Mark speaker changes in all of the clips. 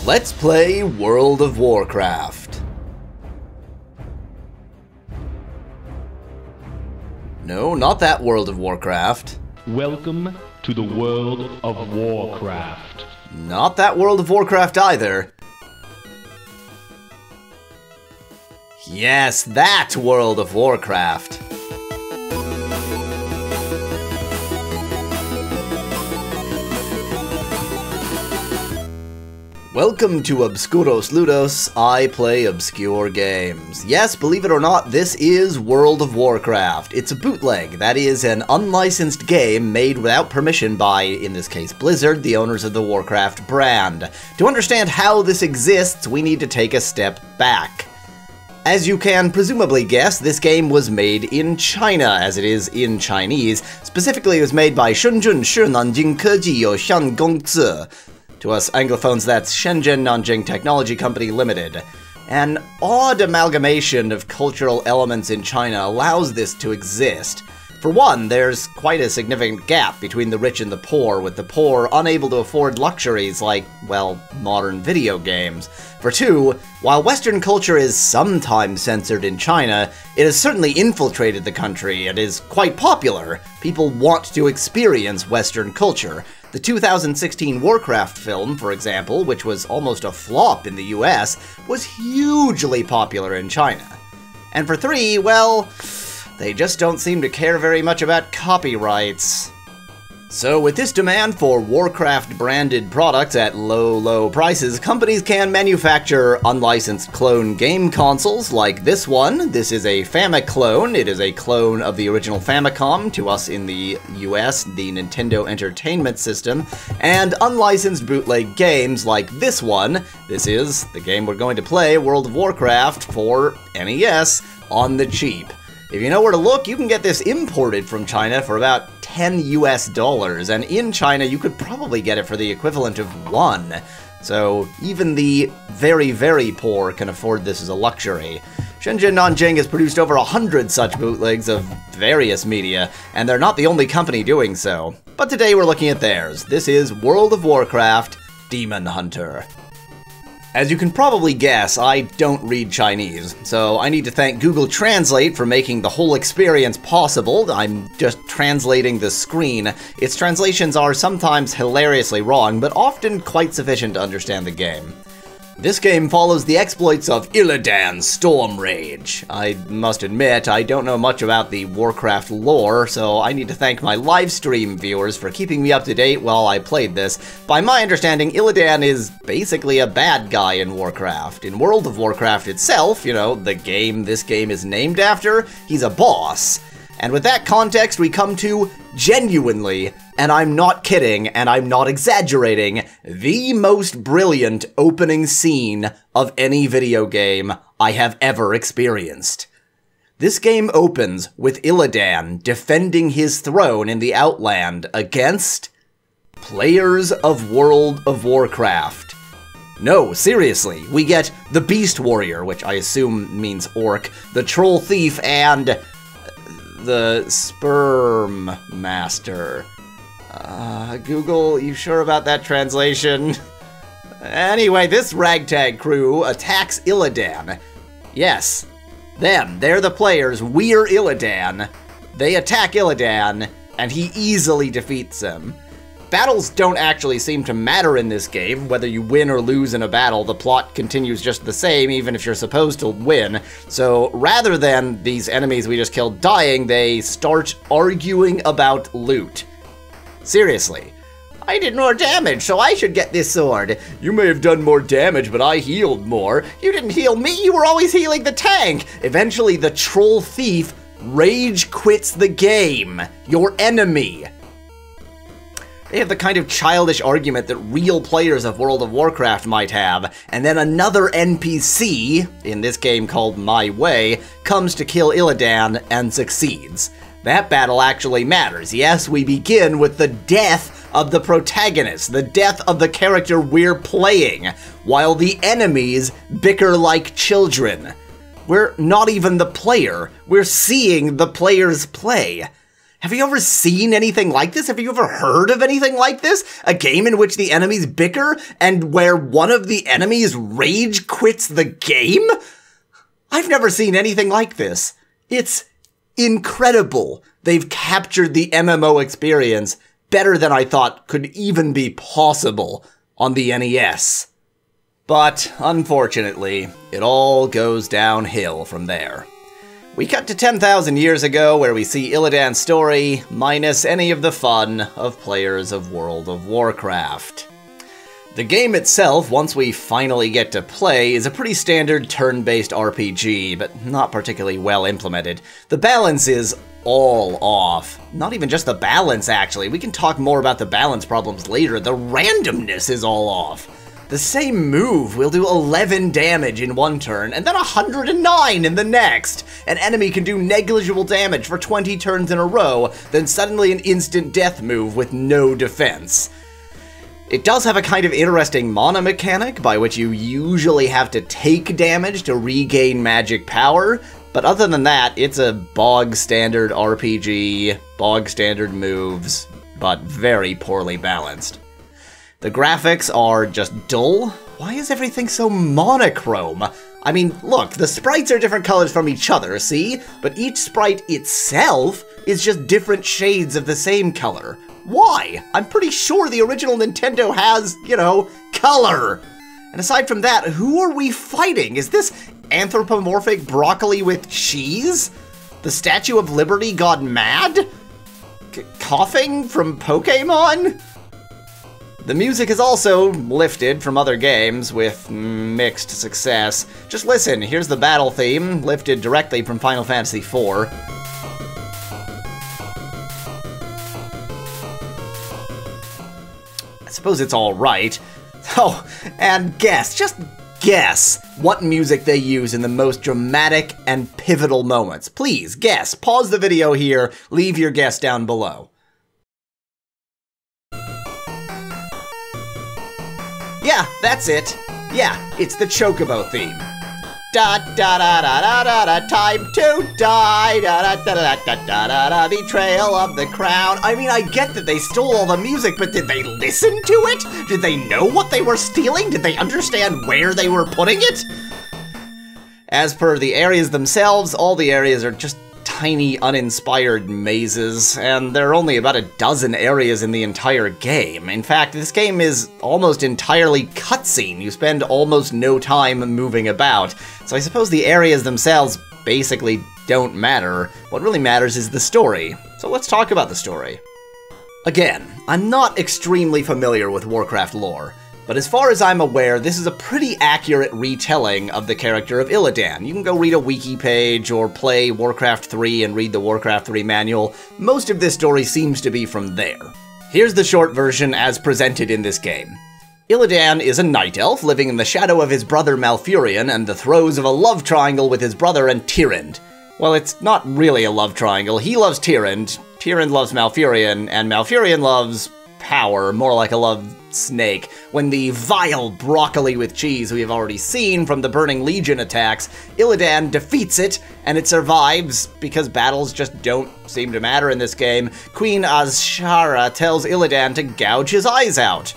Speaker 1: Let's play World of Warcraft. No, not that World of Warcraft.
Speaker 2: Welcome to the World of Warcraft.
Speaker 1: Not that World of Warcraft either. Yes, that World of Warcraft. Welcome to Obscuros Ludos. I play obscure games. Yes, believe it or not, this is World of Warcraft. It's a bootleg, that is, an unlicensed game made without permission by, in this case, Blizzard, the owners of the Warcraft brand. To understand how this exists, we need to take a step back. As you can presumably guess, this game was made in China, as it is in Chinese. Specifically, it was made by Shenzhen Nanjing Keji Yoxian Gongzi. To us Anglophones, that's Shenzhen Nanjing Technology Company Limited. An odd amalgamation of cultural elements in China allows this to exist. For one, there's quite a significant gap between the rich and the poor, with the poor unable to afford luxuries like, well, modern video games. For two, while Western culture is sometimes censored in China, it has certainly infiltrated the country and is quite popular. People want to experience Western culture. The 2016 Warcraft film, for example, which was almost a flop in the US, was hugely popular in China. And for three, well, they just don't seem to care very much about copyrights. So with this demand for Warcraft-branded products at low prices, companies can manufacture unlicensed clone game consoles like this one. This is a Famiclone. It is a clone of the original Famicom, to us in the US, the Nintendo Entertainment System, and unlicensed bootleg games like this one. This is the game we're going to play, World of Warcraft, for NES on the cheap. If you know where to look, you can get this imported from China for about $10 US, and in China you could probably get it for the equivalent of $1. So even the very poor can afford this as a luxury. Shenzhen Nanjing has produced over 100 such bootlegs of various media, and they're not the only company doing so. But today we're looking at theirs. This is World of Warcraft Demon Hunter. As you can probably guess, I don't read Chinese, so I need to thank Google Translate for making the whole experience possible. I'm just translating the screen. Its translations are sometimes hilariously wrong, but often quite sufficient to understand the game. This game follows the exploits of Illidan's Storm Rage. I must admit, I don't know much about the Warcraft lore, so I need to thank my livestream viewers for keeping me up to date while I played this. By my understanding, Illidan is basically a bad guy in Warcraft. In World of Warcraft itself, you know, the game this game is named after, he's a boss. And with that context, we come to, genuinely, and I'm not kidding, and I'm not exaggerating, the most brilliant opening scene of any video game I have ever experienced. This game opens with Illidan defending his throne in the Outland against players of World of Warcraft. No, seriously, we get the Beast Warrior, which I assume means orc, the Troll Thief, and the Sperm Master. Google, you sure about that translation? Anyway, this ragtag crew attacks Illidan. Yes, them, they're the players, we're Illidan. They attack Illidan, and he easily defeats them. Battles don't actually seem to matter in this game. Whether you win or lose in a battle, the plot continues just the same, even if you're supposed to win. So rather than these enemies we just killed dying, they start arguing about loot. Seriously. I did more damage, so I should get this sword. You may have done more damage, but I healed more. You didn't heal me, you were always healing the tank. Eventually, the Troll Thief rage quits the game. Your enemy. They have the kind of childish argument that real players of World of Warcraft might have, and then another NPC, in this game called My Way, comes to kill Illidan and succeeds. That battle actually matters. Yes, we begin with the death of the protagonist, the death of the character we're playing, while the enemies bicker like children. We're not even the player, we're seeing the players play. Have you ever seen anything like this? Have you ever heard of anything like this? A game in which the enemies bicker and where one of the enemies rage quits the game? I've never seen anything like this. It's incredible. They've captured the MMO experience better than I thought could even be possible on the NES. But, unfortunately, it all goes downhill from there. We cut to 10,000 years ago, where we see Illidan's story, minus any of the fun of players of World of Warcraft. The game itself, once we finally get to play, is a pretty standard turn-based RPG, but not particularly well implemented. The balance is all off. Not even just the balance, actually. We can talk more about the balance problems later. The randomness is all off. The same move will do 11 damage in one turn, and then 109 in the next. An enemy can do negligible damage for 20 turns in a row, then suddenly an instant death move with no defense. It does have a kind of interesting mana mechanic, by which you usually have to take damage to regain magic power, but other than that, it's a bog-standard RPG, bog-standard moves, but very poorly balanced. The graphics are just dull. Why is everything so monochrome? I mean, look, the sprites are different colors from each other, see? But each sprite itself is just different shades of the same color. Why? I'm pretty sure the original Nintendo has, you know, color. And aside from that, who are we fighting? Is this anthropomorphic broccoli with cheese? The Statue of Liberty gone mad? Coughing from Pokémon? The music is also lifted from other games with mixed success. Just listen, here's the battle theme, lifted directly from Final Fantasy IV. I suppose it's alright. Oh, and just guess what music they use in the most dramatic and pivotal moments. Please, guess. Pause the video here, leave your guess down below. Yeah, that's it. Yeah, it's the Chocobo theme. Da da da da da da da, time to die. Da da da da da da da da, betrayal of the crown. I mean, I get that they stole all the music, but did they listen to it? Did they know what they were stealing? Did they understand where they were putting it? As per the areas themselves, all the areas are just tiny, uninspired mazes, and there are only about a dozen areas in the entire game. In fact, this game is almost entirely cutscene. You spend almost no time moving about, so I suppose the areas themselves basically don't matter. What really matters is the story. So let's talk about the story. Again, I'm not extremely familiar with Warcraft lore, but as far as I'm aware, this is a pretty accurate retelling of the character of Illidan. You can go read a wiki page or play Warcraft III and read the Warcraft III manual. Most of this story seems to be from there. Here's the short version as presented in this game. Illidan is a night elf living in the shadow of his brother Malfurion and the throes of a love triangle with his brother and Tyrande. Well, it's not really a love triangle. He loves Tyrande, Tyrande loves Malfurion, and Malfurion loves power, more like a love snake, when the vile broccoli with cheese we have already seen from the Burning Legion attacks, Illidan defeats it, and it survives because battles just don't seem to matter in this game. Queen Azshara tells Illidan to gouge his eyes out.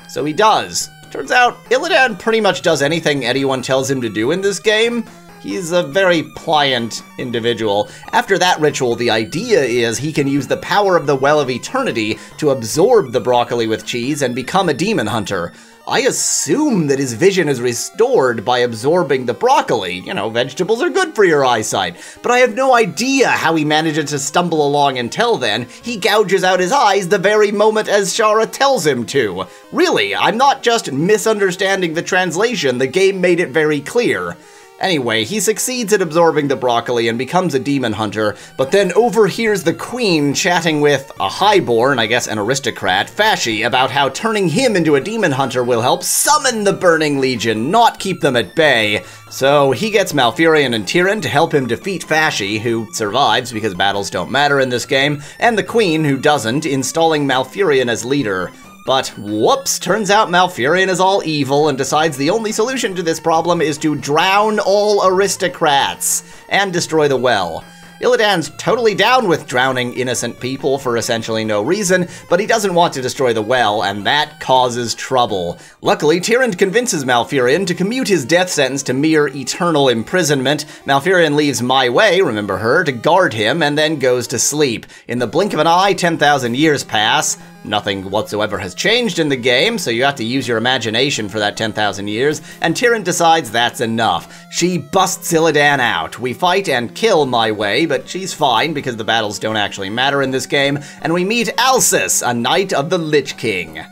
Speaker 1: So he does. Turns out, Illidan pretty much does anything anyone tells him to do in this game. He's a very pliant individual. After that ritual, the idea is he can use the power of the Well of Eternity to absorb the broccoli with cheese and become a demon hunter. I assume that his vision is restored by absorbing the broccoli. You know, vegetables are good for your eyesight. But I have no idea how he manages to stumble along until then. He gouges out his eyes the very moment Azshara tells him to. Really, I'm not just misunderstanding the translation, the game made it very clear. Anyway, he succeeds at absorbing the broccoli and becomes a demon hunter, but then overhears the queen chatting with a highborn, I guess an aristocrat, Fasci, about how turning him into a demon hunter will help summon the Burning Legion, not keep them at bay. So he gets Malfurion and Tyrande to help him defeat Fasci, who survives because battles don't matter in this game, and the queen, who doesn't, installing Malfurion as leader. But whoops, turns out Malfurion is all evil and decides the only solution to this problem is to drown all aristocrats and destroy the well. Illidan's totally down with drowning innocent people for essentially no reason, but he doesn't want to destroy the well, and that causes trouble. Luckily, Tyrande convinces Malfurion to commute his death sentence to mere eternal imprisonment. Malfurion leaves My Way, remember her, to guard him, and then goes to sleep. In the blink of an eye, 10,000 years pass. Nothing whatsoever has changed in the game, so you have to use your imagination for that 10,000 years, and Tyrande decides that's enough. She busts Illidan out. We fight and kill My Way, but she's fine because the battles don't actually matter in this game, and we meet Alsus, a knight of the Lich King.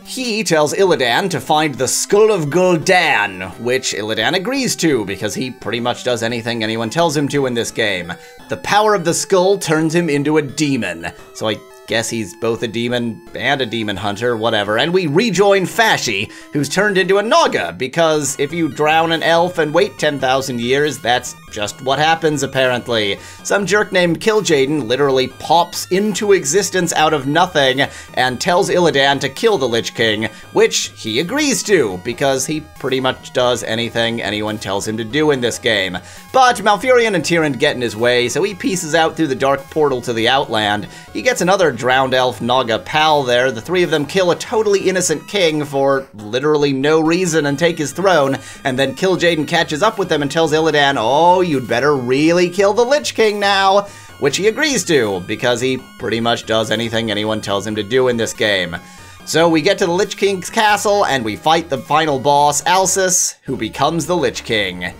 Speaker 1: He tells Illidan to find the Skull of Gul'dan, which Illidan agrees to because he pretty much does anything anyone tells him to in this game. The power of the skull turns him into a demon, so I guess he's both a demon and a demon hunter, whatever, and we rejoin Fashi, who's turned into a Naga, because if you drown an elf and wait 10,000 years, that's just what happens, apparently. Some jerk named Kil'jaeden literally pops into existence out of nothing and tells Illidan to kill the Lich King, which he agrees to, because he pretty much does anything anyone tells him to do in this game. But Malfurion and Tyrande get in his way, so he pieces out through the dark portal to the Outland. He gets another drowned elf Naga pal there. The three of them kill a totally innocent king for literally no reason and take his throne, and then Kil'jaeden catches up with them and tells Illidan, oh, you'd better really kill the Lich King now, which he agrees to, because he pretty much does anything anyone tells him to do in this game. So we get to the Lich King's castle, and we fight the final boss, Alsus, who becomes the Lich King.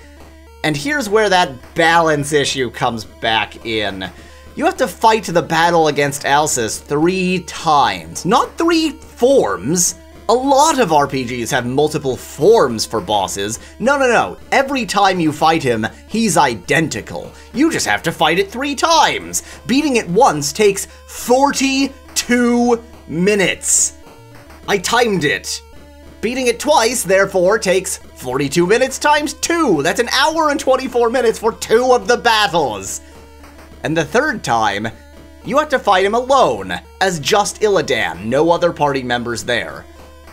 Speaker 1: And here's where that balance issue comes back in. You have to fight the battle against Alsus 3 times, not 3 forms. A lot of RPGs have multiple forms for bosses. No. Every time you fight him, he's identical. You just have to fight it 3 times. Beating it once takes 42 minutes. I timed it. Beating it twice, therefore, takes 42 minutes times 2. That's an hour and 24 minutes for 2 of the battles. And the 3rd time, you have to fight him alone, as just Illidan, no other party members there.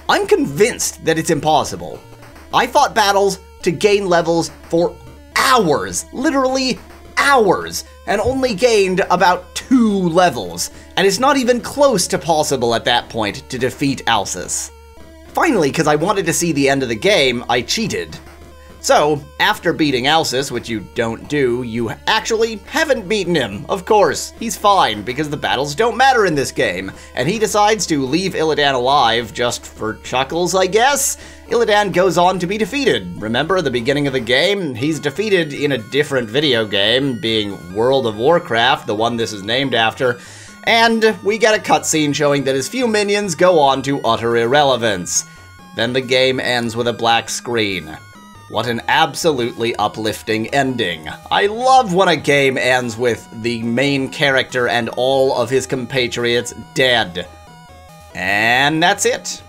Speaker 1: I'm convinced that it's impossible. I fought battles to gain levels for hours, literally hours, and only gained about 2 levels, and it's not even close to possible at that point to defeat Alsus. Finally, because I wanted to see the end of the game, I cheated. So, after beating Alsus, which you don't do, you actually haven't beaten him, of course. He's fine, because the battles don't matter in this game, and he decides to leave Illidan alive just for chuckles, I guess? Illidan goes on to be defeated. Remember the beginning of the game? He's defeated in a different video game, being World of Warcraft, the one this is named after, and we get a cutscene showing that his few minions go on to utter irrelevance. Then the game ends with a black screen. What an absolutely uplifting ending. I love when a game ends with the main character and all of his compatriots dead. And that's it.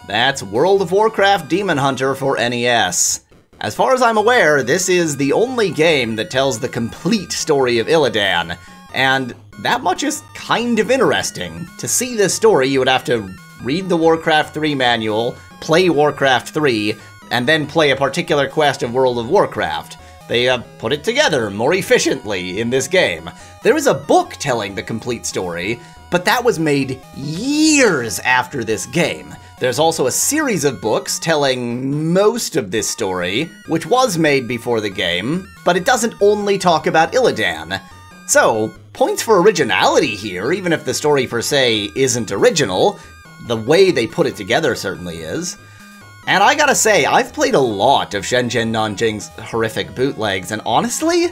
Speaker 1: That's World of Warcraft Demon Hunter for NES. As far as I'm aware, this is the only game that tells the complete story of Illidan, and that much is kind of interesting. To see this story, you would have to read the Warcraft III manual, play Warcraft III, and then play a particular quest of World of Warcraft. They put it together more efficiently in this game. There is a book telling the complete story, but that was made years after this game. There's also a series of books telling most of this story, which was made before the game, but it doesn't only talk about Illidan. So, points for originality here, even if the story per se isn't original. The way they put it together certainly is. And I gotta say, I've played a lot of Shenzhen Nanjing's horrific bootlegs, and honestly,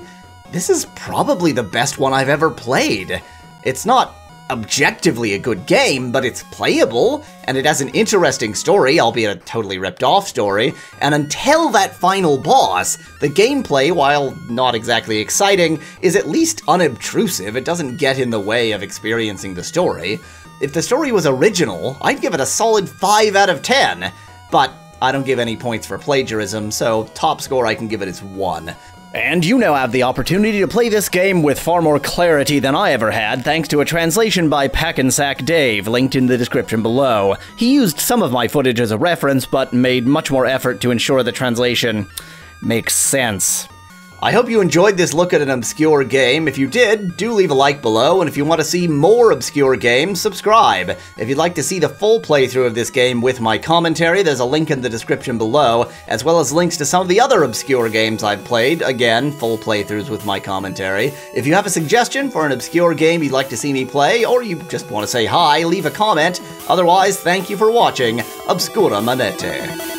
Speaker 1: this is probably the best one I've ever played. It's not objectively a good game, but it's playable, and it has an interesting story, albeit a totally ripped-off story, and until that final boss, the gameplay, while not exactly exciting, is at least unobtrusive. It doesn't get in the way of experiencing the story. If the story was original, I'd give it a solid 5 out of 10, but I don't give any points for plagiarism, so top score I can give it is 1. And you now have the opportunity to play this game with far more clarity than I ever had, thanks to a translation by Packensack Dave, linked in the description below. He used some of my footage as a reference, but made much more effort to ensure the translation makes sense. I hope you enjoyed this look at an obscure game. If you did, do leave a like below, and if you want to see more obscure games, subscribe. If you'd like to see the full playthrough of this game with my commentary, there's a link in the description below, as well as links to some of the other obscure games I've played. Again, full playthroughs with my commentary. If you have a suggestion for an obscure game you'd like to see me play, or you just want to say hi, leave a comment. Otherwise, thank you for watching Obscura Manete.